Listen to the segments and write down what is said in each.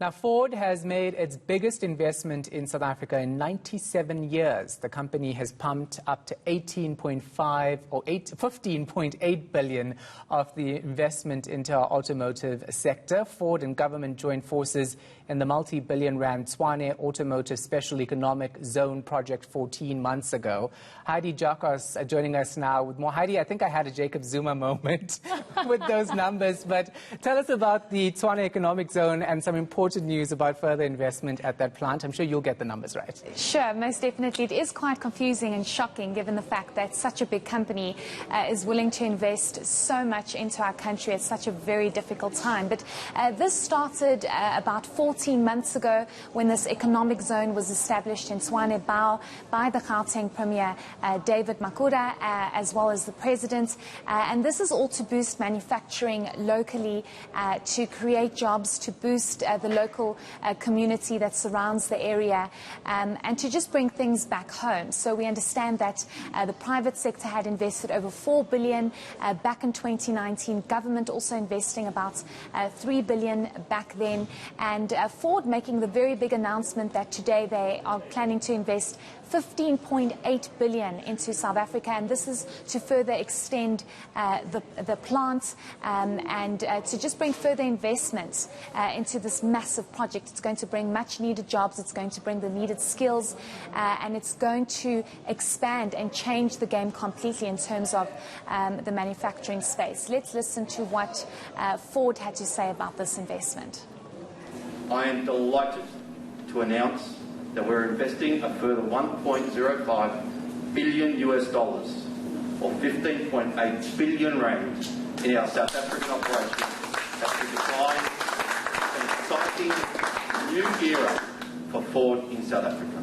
Now, Ford has made its biggest investment in South Africa in 97 years. The company has pumped up to 15.8 billion of the investment into our automotive sector. Ford and government joined forces in the multi-billion rand Tshwane Automotive Special Economic Zone project 14 months ago. Heidi Jacobs joining us now with more. Heidi, I think I had a Jacob Zuma moment with those numbers, but tell us about the Tshwane Economic Zone and some important news about further investment at that plant. I'm sure you'll get the numbers right. Sure, most definitely. It is quite confusing and shocking given the fact that such a big company is willing to invest so much into our country at such a very difficult time. But this started about 14 months ago when this economic zone was established in Tshwane by the Gauteng Premier David Makhura as well as the President. And this is all to boost manufacturing locally, to create jobs, to boost the local community that surrounds the area, and to just bring things back home. So we understand that the private sector had invested over 4 billion back in 2019, government also investing about 3 billion back then, and Ford making the very big announcement that today they are planning to invest 15.8 billion into South Africa, and this is to further extend the plant and to just bring further investments into this massive project. It's going to bring much needed jobs, it's going to bring the needed skills, and it's going to expand and change the game completely in terms of the manufacturing space. Let's listen to what Ford had to say about this investment. I am delighted to announce that we're investing a further 1.05 billion US dollars, or 15.8 billion rand, in our South African operations as we define an exciting new era for Ford in South Africa.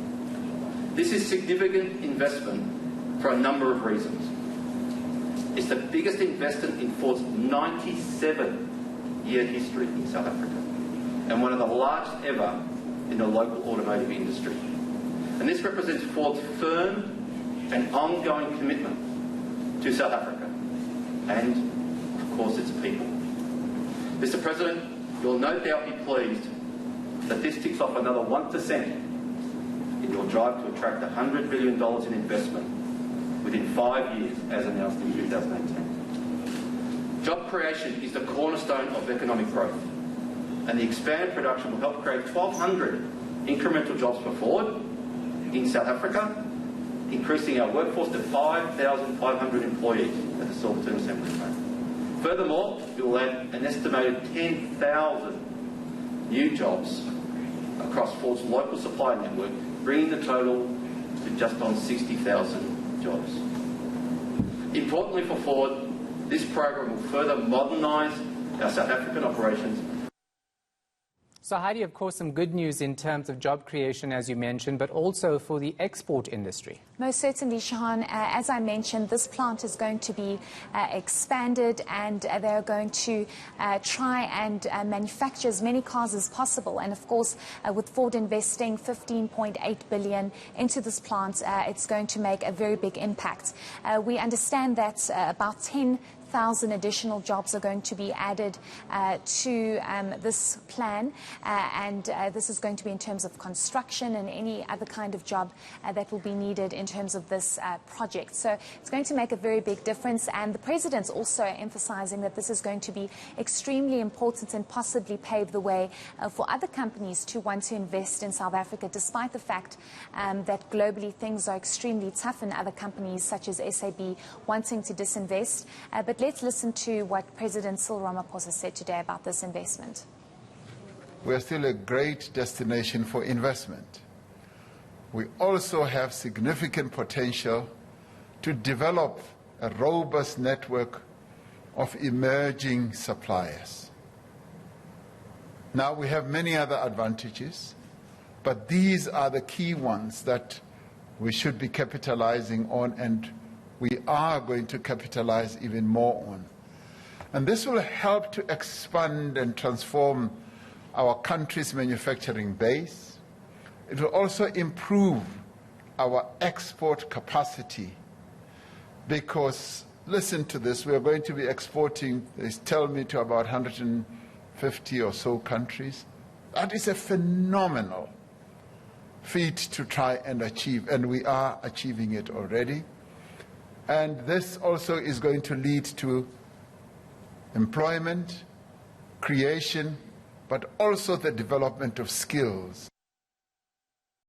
This is significant investment for a number of reasons. It's the biggest investment in Ford's 97-year history in South Africa, and one of the largest ever in the local automotive industry. And this represents Ford's firm and ongoing commitment to South Africa and, of course, its people. Mr. President, you'll no doubt be pleased that this ticks off another 1% in your drive to attract $100 billion in investment within 5 years, as announced in 2018. Job creation is the cornerstone of economic growth, and the expanded production will help create 1,200 incremental jobs for Ford in South Africa, increasing our workforce to 5,500 employees at the Silverton Assembly Plant. Furthermore, it will add an estimated 10,000 new jobs across Ford's local supply network, bringing the total to just on 60,000 jobs. Importantly for Ford, this program will further modernise our South African operations. So, Heidi, of course, some good news in terms of job creation, as you mentioned, but also for the export industry. Most certainly, Shahan. As I mentioned, this plant is going to be expanded, and they're going to try and manufacture as many cars as possible. And, of course, with Ford investing 15.8 billion into this plant, it's going to make a very big impact. We understand that about 10,000 additional jobs are going to be added to this plan, and this is going to be in terms of construction and any other kind of job that will be needed in terms of this project. So it's going to make a very big difference, and the President's also emphasizing that this is going to be extremely important and possibly pave the way for other companies to want to invest in South Africa, despite the fact that globally things are extremely tough and other companies such as SAB wanting to disinvest. But let's listen to what President Cyril Ramaphosa said today about this investment. We are still a great destination for investment. We also have significant potential to develop a robust network of emerging suppliers. Now, we have many other advantages, but these are the key ones that we should be capitalizing on, and we are going to capitalize even more on. And this will help to expand and transform our country's manufacturing base. It will also improve our export capacity, because, listen to this, we are going to be exporting, they tell me, to about 150 or so countries That is a phenomenal feat to try and achieve, and we are achieving it already. And this also is going to lead to employment, creation, but also the development of skills.